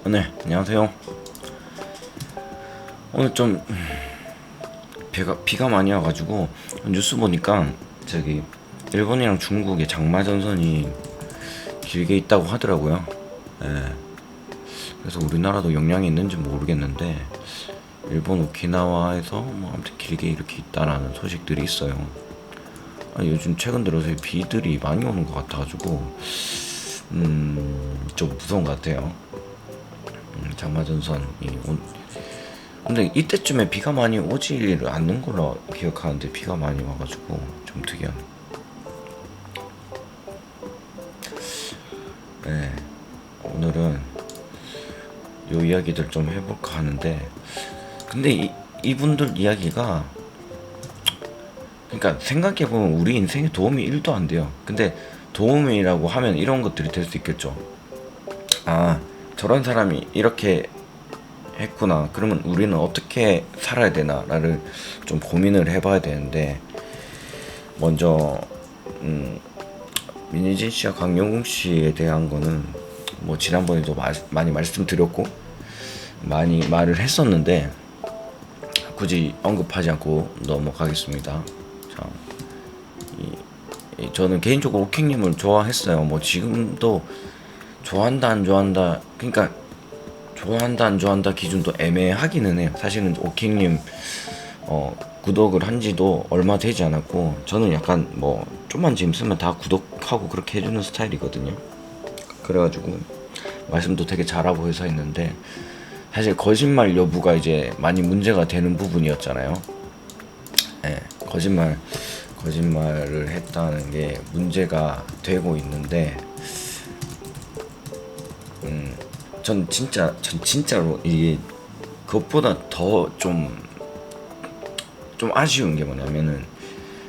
네, 안녕하세요. 오늘 좀 비가 많이 와가지고 뉴스 보니까 저기 일본이랑 중국의 장마 전선이 길게 있다고 하더라고요. 예. 그래서 우리나라도 영향이 있는지 모르겠는데 일본 오키나와에서 뭐 아무튼 길게 이렇게 있다라는 소식들이 있어요. 요즘 최근 들어서 비들이 많이 오는 것 같아가지고 좀 무서운 것 같아요. 장마 전선이 근데 이때쯤에 비가 많이 오지 않는 걸로 기억하는데 비가 많이 와가지고 좀 특이하네. 네, 오늘은 요 이야기들 좀 해볼까 하는데 근데 이분들 이야기가 그러니까 생각해보면 우리 인생에 도움이 1도 안 돼요. 근데 도움이라고 하면 이런 것들이 될 수 있겠죠. 아, 저런 사람이 이렇게 했구나. 그러면 우리는 어떻게 살아야 되나를 좀 고민을 해봐야 되는데 먼저 민희진 씨와 강영웅 씨에 대한 거는 뭐 지난번에도 많이 말씀드렸고 많이 말을 했었는데 굳이 언급하지 않고 넘어가겠습니다. 자, 저는 개인적으로 오킹님을 좋아했어요. 뭐 지금도 좋아한다 안 좋아한다 그러니까 좋아한다 안 좋아한다 기준도 애매하기는 해요. 사실은 오킹님 구독을 한지도 얼마 되지 않았고 저는 약간 뭐 좀만 재밌으면 다 구독하고 그렇게 해주는 스타일이거든요. 그래가지고 말씀도 되게 잘하고 해서 했는데 사실 거짓말 여부가 이제 많이 문제가 되는 부분이었잖아요. 네, 거짓말을 했다는 게 문제가 되고 있는데 전 진짜로 이게 그것보다 더 좀 아쉬운 게 뭐냐면은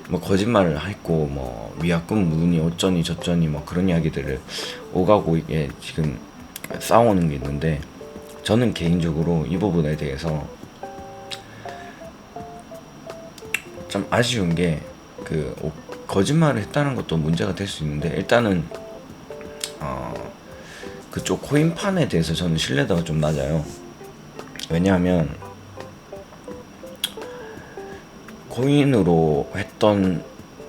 뭐 거짓말을 했고 뭐 위약금 무니 어쩌니 저쩌니 뭐 그런 이야기들을 오가고 이게 지금 싸우는 게 있는데 저는 개인적으로 이 부분에 대해서 좀 아쉬운 게 그 거짓말을 했다는 것도 문제가 될 수 있는데 일단은 그쪽 코인판에 대해서 저는 신뢰도가 좀 낮아요. 왜냐하면 코인으로 했던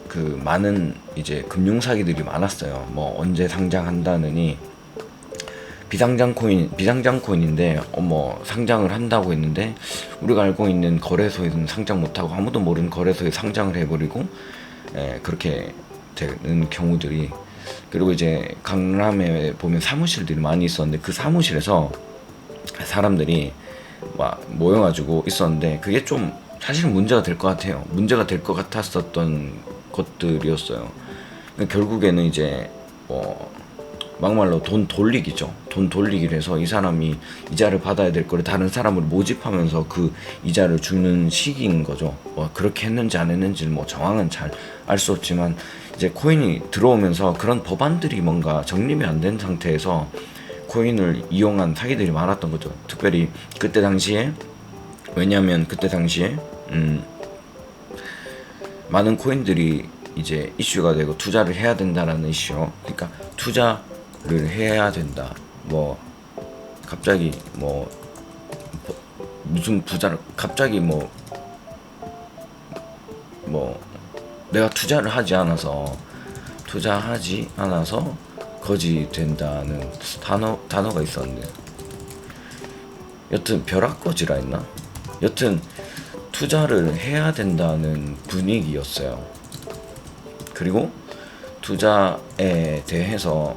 그 많은 이제 금융 사기들이 많았어요. 뭐 언제 상장한다느니 비상장 코인인데 뭐 상장을 한다고 했는데 우리가 알고 있는 거래소에는 상장 못하고 아무도 모르는 거래소에 상장을 해버리고 그렇게 되는 경우들이 그리고 이제 강남에 보면 사무실들이 많이 있었는데 그 사무실에서 사람들이 막 모여가지고 있었는데 그게 좀 사실은 문제가 될 것 같아요. 문제가 될 것 같았었던 것들이었어요. 그러니까 결국에는 이제 뭐 막말로 돈 돌리기죠. 돈 돌리기를 해서 이 사람이 이자를 받아야 될 거를 다른 사람을 모집하면서 그 이자를 주는 식인 거죠. 뭐 그렇게 했는지 안 했는지는 뭐 정황은 잘 알 수 없지만 이제 코인이 들어오면서 그런 법안들이 뭔가 정립이 안 된 상태에서 코인을 이용한 사기들이 많았던 거죠. 특별히 그때 당시에 왜냐하면 그때 당시에 많은 코인들이 이제 이슈가 되고 투자를 해야 된다라는 이슈. 그러니까 투자를 해야 된다. 뭐 갑자기 뭐 무슨 부자를 갑자기 뭐 내가 투자하지 않아서 거지 된다는 단어가 있었는데 여튼 벼락거지라 했나? 여튼 투자를 해야 된다는 분위기였어요. 그리고 투자에 대해서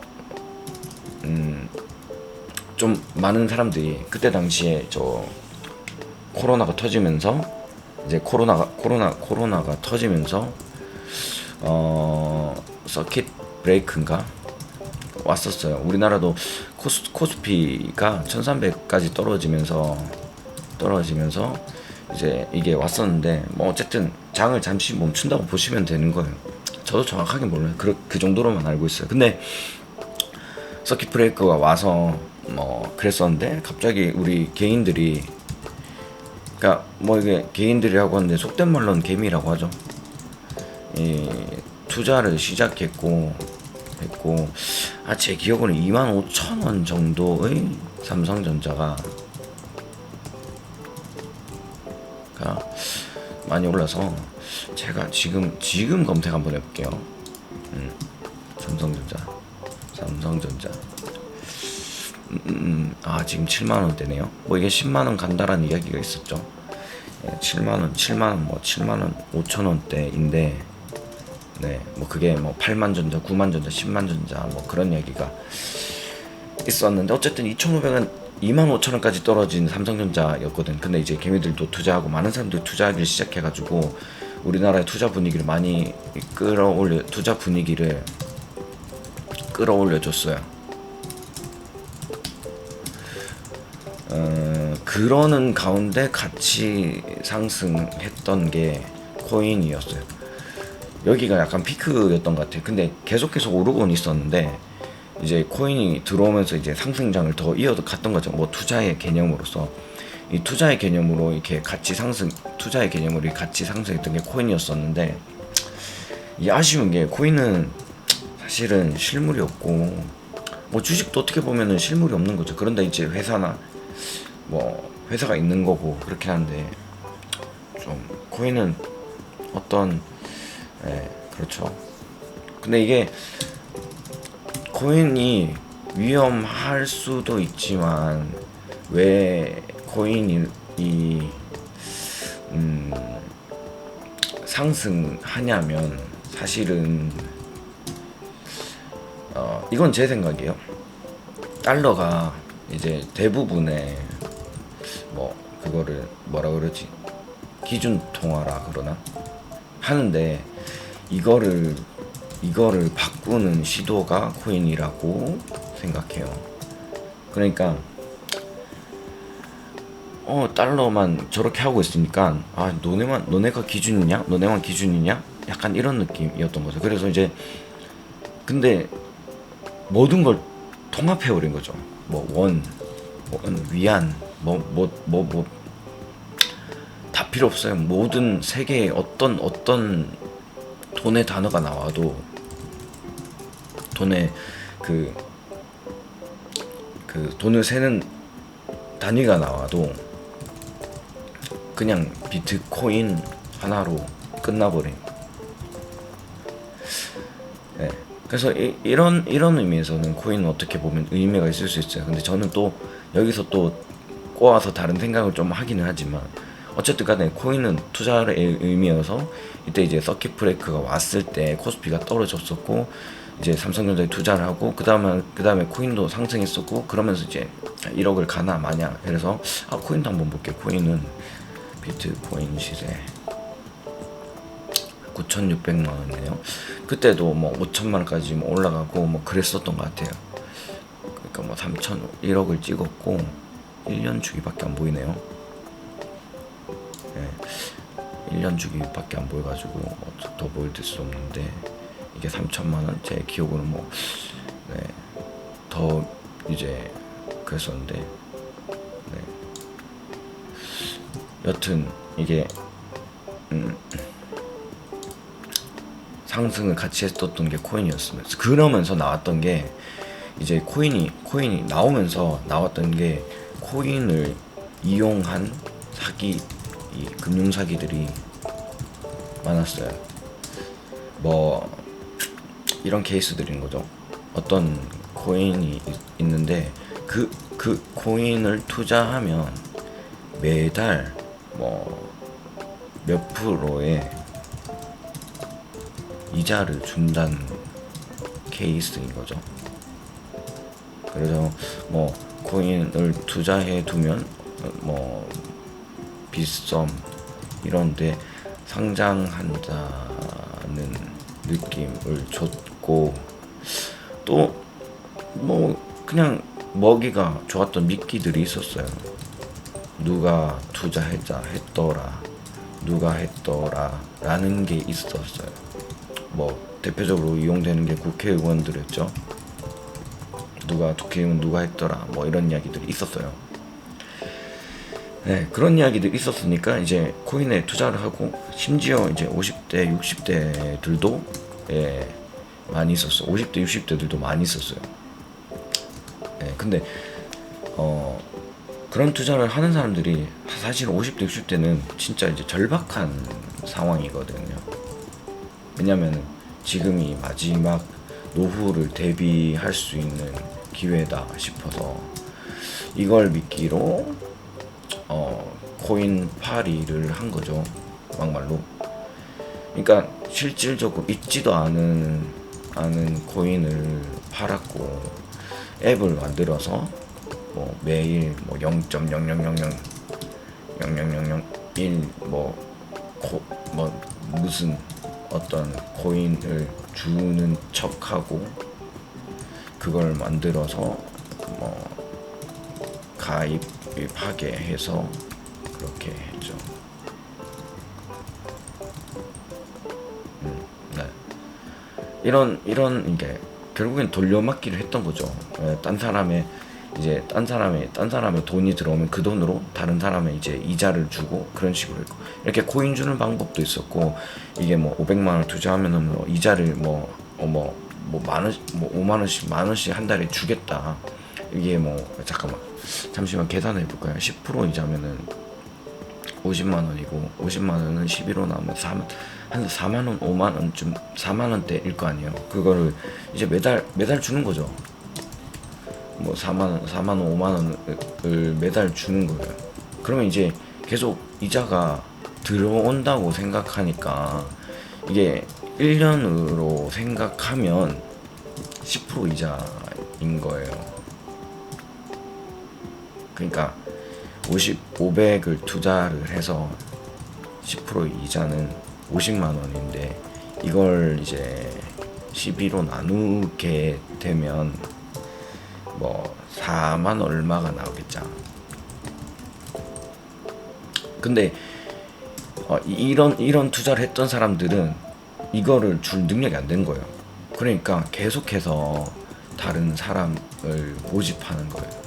좀 많은 사람들이 그때 당시에 저 코로나가 터지면서 이제 코로나가 터지면서 서킷 브레이크인가 왔었어요. 우리나라도 코스피가 1300까지 떨어지면서 이제 이게 왔었는데 뭐 어쨌든 장을 잠시 멈춘다고 보시면 되는 거예요. 저도 정확하게 몰라요. 그 정도로만 알고 있어요. 근데 서킷 브레이크가 와서 뭐 그랬었는데 갑자기 우리 개인들이 그러니까 뭐 이게 개인들이라고 하는데 속된 말로는 개미라고 하죠. 이 투자를 시작했고 제 기억으로는 25,000원 정도의 삼성전자가 많이 올라서 제가 지금 검색 한번 해볼게요. 삼성전자 지금 7만원대네요. 뭐 이게 10만원 간다라는 이야기가 있었죠. 7만원 5천원대인데 네, 뭐 그게 뭐 8만전자, 9만전자, 10만전자 뭐 그런 이야기가 있었는데 어쨌든 2,500원 25,000원까지 떨어진 삼성전자였거든. 근데 이제 개미들도 투자하고 많은 사람들이 투자하기 시작해가지고 우리나라의 투자 분위기를 많이 끌어올려줬어요. 그러는 가운데 같이 상승했던 게 코인이었어요. 여기가 약간 피크였던 것 같아요. 근데 계속 오르곤 있었는데 이제 코인이 들어오면서 이제 상승장을 더 이어갔던 거죠. 뭐 투자의 개념으로서 이 투자의 개념으로 이렇게 같이 상승했던 게 코인이었었는데 이 아쉬운 게 코인은 사실은 실물이 없고 뭐 주식도 어떻게 보면은 실물이 없는 거죠. 그런데 이제 회사나 뭐 회사가 있는 거고 그렇긴 한데 좀 코인은 어떤 그렇죠. 근데 이게 코인이 위험할 수도 있지만 왜 코인이 상승하냐면 사실은 이건 제 생각이에요. 달러가 이제 대부분의 뭐 그거를 뭐라 그러지? 기준 통화라 그러나 하는데 이거를 바꾸는 시도가 코인이라고 생각해요. 그러니까 달러만 저렇게 하고 있으니까 너네가 기준이냐? 너네만 기준이냐? 약간 이런 느낌이었던 거죠. 그래서 이제 근데 모든 걸 통합해 버린 거죠. 뭐 위안 다 필요 없어요. 모든 세계의 어떤 돈의 단어가 나와도 돈의 그 돈을 세는 단위가 나와도 그냥 비트코인 하나로 끝나버린. 네. 그래서 이런 의미에서는 코인은 어떻게 보면 의미가 있을 수 있어요. 근데 저는 또 여기서 또 꼬아서 다른 생각을 좀 하기는 하지만 어쨌든 간에 코인은 투자의 의미여서 이때 이제 서킷 브레이크가 왔을 때 코스피가 떨어졌었고 이제 삼성전자에 투자를 하고 그 다음에 코인도 상승했었고 그러면서 이제 1억을 가나 마냐. 그래서 코인도 한번 볼게요. 코인은 비트코인 시세 9,600만 원이네요. 그때도 뭐 5천만 원까지 뭐 올라가고 뭐 그랬었던 것 같아요. 그러니까 뭐 1억을 찍었고 1년 주기밖에 안 보이네요. 네, 1년 주기밖에 안 보여가지고 더 보일 수 없는데 이게 3천만 원 제 기억으로 뭐 더 이제 그랬었는데 여튼 이게 상승을 같이 했었던 게 코인이었습니다. 그러면서 나왔던 게 이제 코인이 나오면서 나왔던 게 코인을 이용한 이 금융 사기들이 많았어요. 뭐 이런 케이스들인 거죠. 어떤 코인이 있는데 그 코인을 투자하면 매달 뭐 몇 프로의 이자를 준다는 케이스인 거죠. 그래서 뭐 코인을 투자해 두면 뭐 빗썸 이런데 상장한다는 느낌을 줬고 또 뭐 그냥 먹이가 좋았던 미끼들이 있었어요. 누가 했더라 라는 게 있었어요. 뭐 대표적으로 이용되는 게 국회의원들이었죠. 국회의원 누가 했더라 뭐 이런 이야기들이 있었어요. 네, 그런 이야기들이 있었으니까 이제 코인에 투자를 하고 심지어 이제 50대 60대들도 많이 있었어요. 50대 60대들도 많이 있었어요. 네, 근데 어 그런 투자를 하는 사람들이 사실 50대 60대는 진짜 이제 절박한 상황이거든요. 왜냐면 지금이 마지막 노후를 대비할 수 있는 기회다 싶어서 이걸 미끼로 코인 파리를 한 거죠. 막말로. 그러니까 실질적으로 있지도 않은 코인을 팔았고 앱을 만들어서 뭐 매일 뭐 0.00000001 뭐 무슨 어떤 코인을 주는 척하고 그걸 만들어서 뭐 가입하게 해서 그렇게 했죠. 네. 이런 이게 결국엔 돌려막기를 했던 거죠. 딴 사람의 돈이 들어오면 그 돈으로 다른 사람의 이제 이자를 주고 그런 식으로 했고, 이렇게 코인 주는 방법도 있었고, 이게 뭐 500만 원 투자하면은 뭐 이자를 만 원, 뭐 5만 원씩 만 원씩 한 달에 주겠다. 이게 뭐 잠깐만 잠시만 계산해 볼까요? 10% 이자면은 50만 원이고 50만 원은 11로 나오면 한 4만 원, 5만 원쯤 4만 원대일 거 아니에요. 그거를 이제 매달 주는 거죠. 뭐 4만 원, 5만 원을 매달 주는 거예요. 그러면 이제 계속 이자가 들어온다고 생각하니까 이게 1년으로 생각하면 10% 이자인 거예요. 그러니까 500을 투자를 해서 10% 이자는 50만 원인데 이걸 이제 12로 나누게 되면 뭐 4만 얼마가 나오겠죠. 근데 이런 투자를 했던 사람들은 이거를 줄 능력이 안 된 거예요. 그러니까 계속해서 다른 사람을 모집하는 거예요.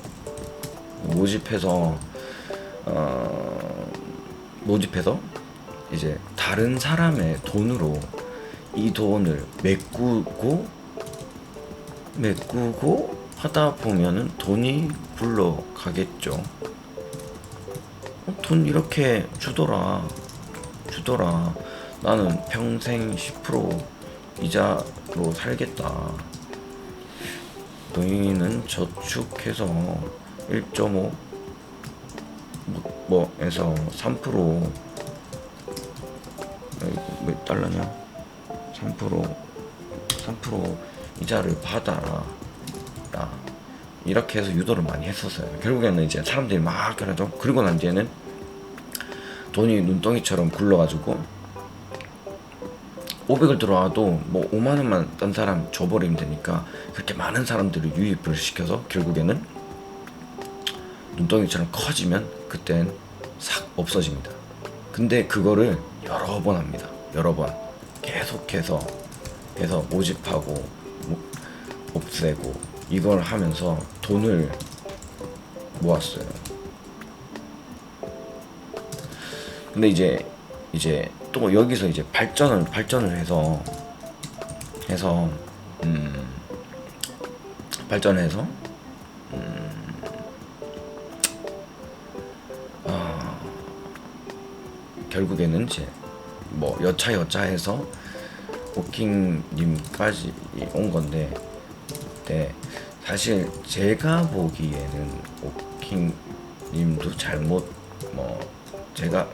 모집해서 이제 다른 사람의 돈으로 이 돈을 메꾸고 하다 보면은 돈이 굴러가겠죠. 돈 이렇게 주더라. 나는 평생 10% 이자로 살겠다. 너희는 저축해서 1.5 뭐에서 3% 몇 달러냐? 3% 이자를 받아라. 이렇게 해서 유도를 많이 했었어요. 결국에는 이제 사람들이 막 그러죠. 그리고 난 뒤에는 돈이 눈덩이처럼 굴러가지고 500을 들어와도 뭐 5만 원만 딴 사람 줘버리면 되니까 그렇게 많은 사람들을 유입을 시켜서 결국에는 눈덩이처럼 커지면 그땐 싹 없어집니다. 근데 그거를 여러 번 합니다. 여러 번 계속해서 모집하고 없애고 이걸 하면서 돈을 모았어요. 근데 이제 또 여기서 이제 발전을 해서 결국에는 이제 뭐 여차해서 오킹님까지 온 건데, 네, 사실 제가 보기에는 오킹님도 잘못 제가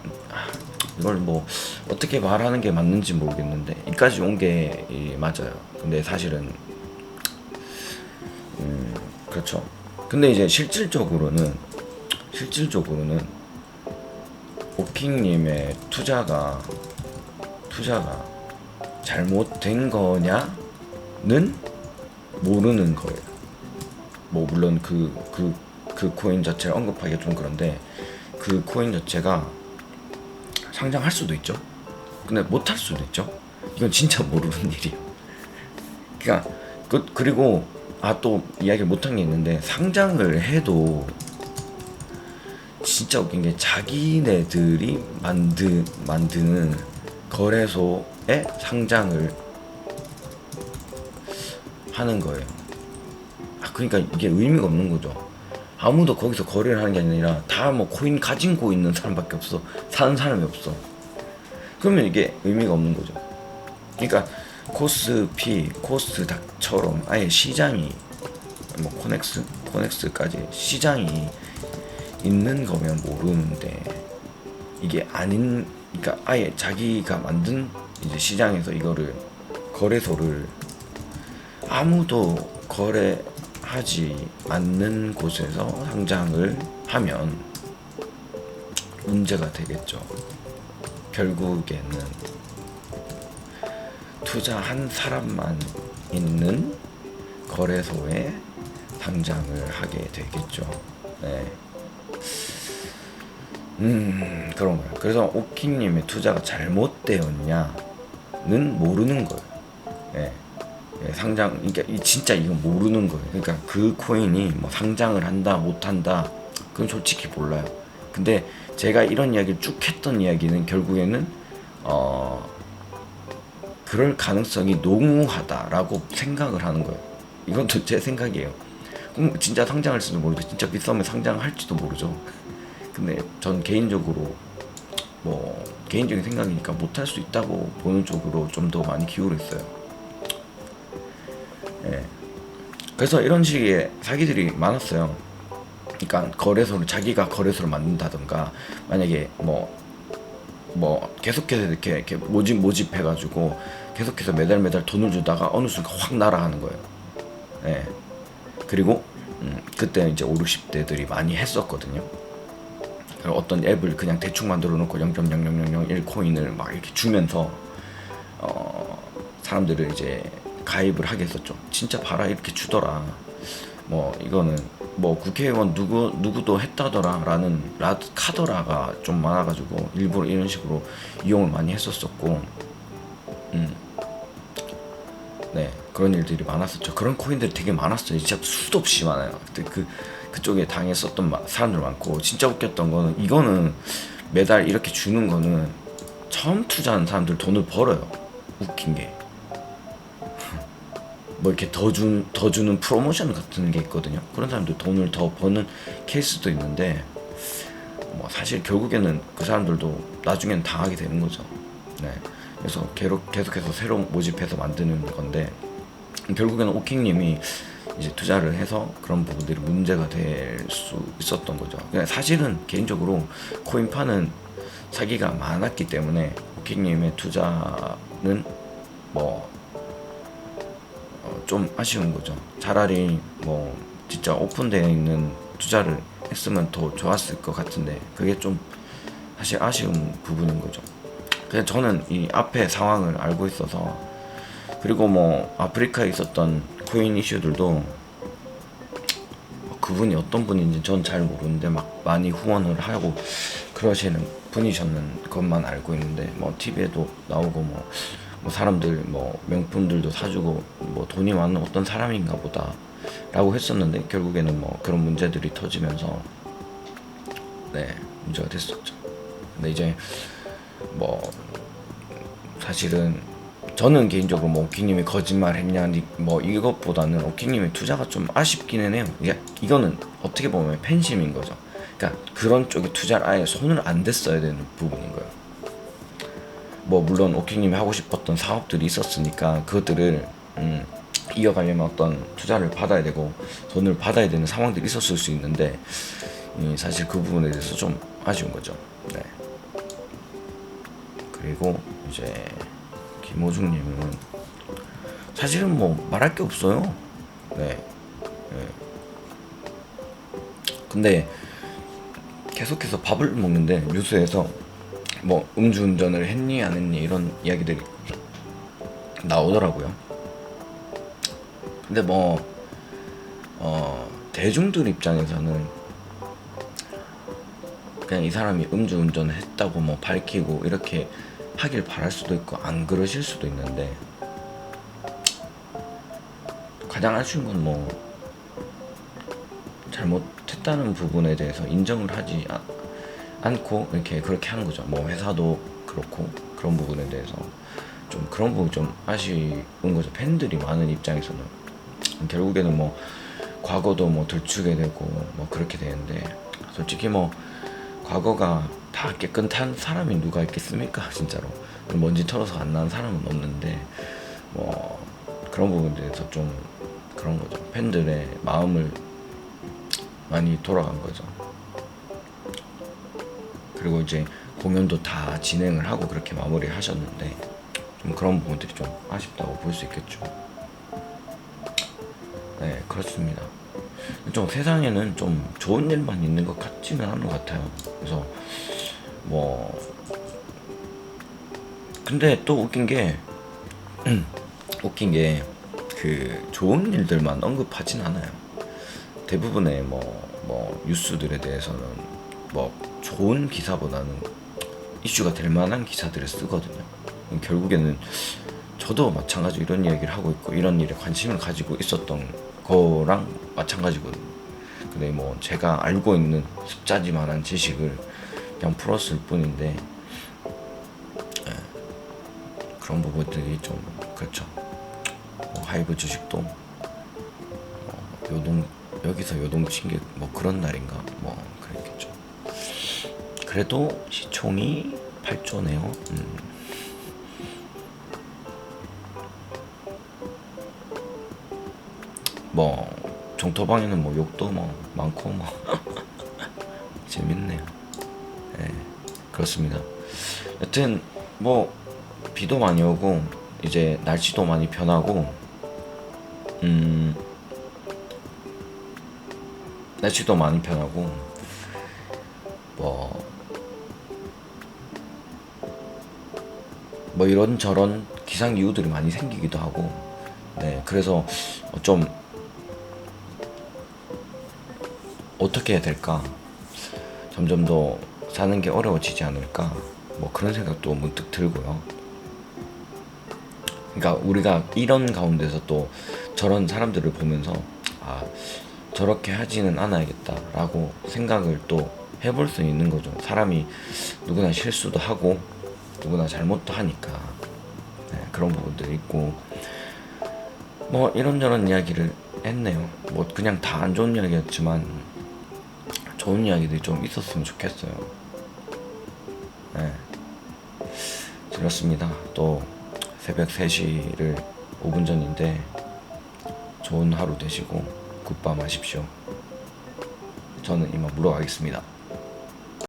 이걸 뭐 어떻게 말하는 게 맞는지 모르겠는데 이까지 온 게 맞아요. 근데 사실은 그렇죠. 근데 이제 실질적으로는 오킹님의 투자가 잘못된 거냐는 모르는 거예요. 뭐 물론 그 코인 자체를 언급하기가 좀 그런데 그 코인 자체가 상장할 수도 있죠. 근데 못할 수도 있죠. 이건 진짜 모르는 일이에요. 그러니까 그리고 또 이야기를 못한 게 있는데, 상장을 해도 진짜 웃긴 게 자기네들이 만드는 거래소에 상장을 하는 거예요. 그러니까 이게 의미가 없는 거죠. 아무도 거기서 거래를 하는 게 아니라 다 뭐 코인 가지고 있는 사람밖에 없어. 사는 사람이 없어. 그러면 이게 의미가 없는 거죠. 그러니까 코스피, 코스닥처럼 아예 시장이 뭐 코넥스까지 시장이 있는 거면 모르는데, 이게 아닌, 그러니까 아예 자기가 만든 이제 시장에서 이거를 거래소를 아무도 거래하지 않는 곳에서 상장을 하면 문제가 되겠죠. 결국에는 투자한 사람만 있는 거래소에 상장을 하게 되겠죠. 네. 그런 거예요. 그래서 오킹님의 투자가 잘못되었냐는 모르는 거예요. 네. 네, 상장, 그러니까 진짜 이건 모르는 거예요. 그러니까 그 코인이 뭐 상장을 한다, 못 한다, 그건 솔직히 몰라요. 근데 제가 이런 이야기를 쭉 했던 이야기는 결국에는 그럴 가능성이 농후하다라고 생각을 하는 거예요. 이건 또 제 생각이에요. 그럼 진짜 상장할지도 모르고 진짜 비싸면 상장할지도 모르죠. 근데 전 개인적으로 뭐 개인적인 생각이니까 못할 수 있다고 보는 쪽으로 좀 더 많이 기울었어요. 예. 그래서 이런 식의 사기들이 많았어요. 그러니까 거래소를 자기가 거래소를 만든다던가, 만약에 뭐 계속해서 이렇게 모집해가지고 계속해서 매달 돈을 주다가 어느 순간 확 날아가는 거예요. 예. 그리고 그때 이제 5, 60대들이 많이 했었거든요. 어떤 앱을 그냥 대충 만들어 놓고 0.0001 코인을 막 이렇게 주면서 사람들을 이제 가입을 하게 했었죠. 진짜 봐라, 이렇게 주더라. 뭐 이거는 뭐 국회의원 누구도 했다더라 라는 카더라가 좀 많아가지고 일부러 이런 식으로 이용을 많이 했었었고, 네, 그런 일들이 많았었죠. 그런 코인들이 되게 많았어요. 진짜 수도 없이 많아요. 그때 그쪽에 당했었던 사람들 많고, 진짜 웃겼던 거는, 이거는 매달 이렇게 주는 거는 처음 투자하는 사람들 돈을 벌어요. 웃긴 게. 뭐 이렇게 더 주는 프로모션 같은 게 있거든요. 그런 사람들 돈을 더 버는 케이스도 있는데, 뭐 사실 결국에는 그 사람들도 나중엔 당하게 되는 거죠. 네. 그래서 계속해서 새로 모집해서 만드는 건데, 결국에는 오킹님이 이제 투자를 해서 그런 부분들이 문제가 될 수 있었던 거죠. 그냥 사실은 개인적으로 코인파는 사기가 많았기 때문에 오킹님의 투자는 뭐 좀 아쉬운 거죠. 차라리 뭐 진짜 오픈되어 있는 투자를 했으면 더 좋았을 것 같은데, 그게 좀 사실 아쉬운 부분인 거죠. 그냥 저는 이 앞에 상황을 알고 있어서, 그리고 뭐 아프리카에 있었던 코인 이슈들도 그분이 어떤 분인지 전 잘 모르는데 막 많이 후원을 하고 그러시는 분이셨는 것만 알고 있는데, 뭐 TV에도 나오고 뭐 사람들 뭐 명품들도 사주고 뭐 돈이 많은 어떤 사람인가 보다 라고 했었는데, 결국에는 뭐 그런 문제들이 터지면서 네, 문제가 됐었죠. 근데 이제 뭐 사실은 저는 개인적으로 뭐 오킹님이 거짓말 했냐 뭐 이것보다는 오킹님의 투자가 좀 아쉽기는 해요. 이거는 어떻게 보면 팬심인 거죠. 그러니까 그런 쪽에 투자를 아예 손을 안 댔어야 되는 부분인 거예요. 뭐 물론 오킹님이 하고 싶었던 사업들이 있었으니까 그것들을 이어가려면 어떤 투자를 받아야 되고 돈을 받아야 되는 상황들이 있었을 수 있는데, 사실 그 부분에 대해서 좀 아쉬운 거죠. 네. 그리고 이제 김호중님은 사실은 뭐 말할 게 없어요. 네. 네. 근데 계속해서 밥을 먹는데 뉴스에서 뭐 음주운전을 했니 안 했니 이런 이야기들이 나오더라고요. 근데 뭐 대중들 입장에서는 그냥 이 사람이 음주운전을 했다고 뭐 밝히고 이렇게 하길 바랄 수도 있고 안 그러실 수도 있는데, 가장 아쉬운 건 뭐 잘못했다는 부분에 대해서 인정을 하지 않고 이렇게 그렇게 하는 거죠. 뭐 회사도 그렇고 그런 부분에 대해서 좀 그런 부분 좀 아쉬운 거죠. 팬들이 많은 입장에서는 결국에는 뭐 과거도 뭐 들추게 되고 뭐 그렇게 되는데, 솔직히 뭐 과거가 다 깨끗한 사람이 누가 있겠습니까? 진짜로 먼지 털어서 안 나는 사람은 없는데, 뭐 그런 부분들에서 좀 그런 거죠. 팬들의 마음을 많이 돌아간 거죠. 그리고 이제 공연도 다 진행을 하고 그렇게 마무리 하셨는데, 좀 그런 부분들이 좀 아쉽다고 볼 수 있겠죠. 네, 그렇습니다. 좀 세상에는 좀 좋은 일만 있는 것 같지는 않은 것 같아요. 그래서 뭐 근데 또 웃긴 게 그 좋은 일들만 언급하진 않아요. 대부분의 뭐 뉴스들에 대해서는 뭐 좋은 기사보다는 이슈가 될 만한 기사들을 쓰거든요. 결국에는 저도 마찬가지로 이런 이야기를 하고 있고 이런 일에 관심을 가지고 있었던 거랑 마찬가지거든요. 근데 뭐 제가 알고 있는 습자지만한 지식을 그냥 풀었을 뿐인데, 예, 그런 부분들이 좀 그렇죠. 뭐 하이브 주식도 요동 여기서 요동친 게 뭐 그런 날인가 뭐 그랬겠죠. 그래도 시총이 8조네요. 뭐 정토방에는 뭐 욕도 뭐 많고 뭐 재밌네요. 네, 그렇습니다. 여튼 뭐 비도 많이 오고 이제 날씨도 많이 변하고, 날씨도 많이 변하고 뭐 이런저런 기상 이유들이 많이 생기기도 하고, 네, 그래서 좀 어떻게 해야 될까, 점점 더 사는 게 어려워지지 않을까, 뭐 그런 생각도 문득 들고요. 그러니까 우리가 이런 가운데서 또 저런 사람들을 보면서 아, 저렇게 하지는 않아야겠다라고 생각을 또 해볼 수 있는 거죠. 사람이 누구나 실수도 하고 누구나 잘못도 하니까. 네, 그런 부분들이 있고 뭐 이런저런 이야기를 했네요. 뭐 그냥 다 안 좋은 이야기였지만 좋은 이야기들이 좀 있었으면 좋겠어요. 네, 그렇습니다. 또 새벽 3시를 5분 전인데 좋은 하루 되시고 굿밤 하십시오. 저는 이만 물어가겠습니다.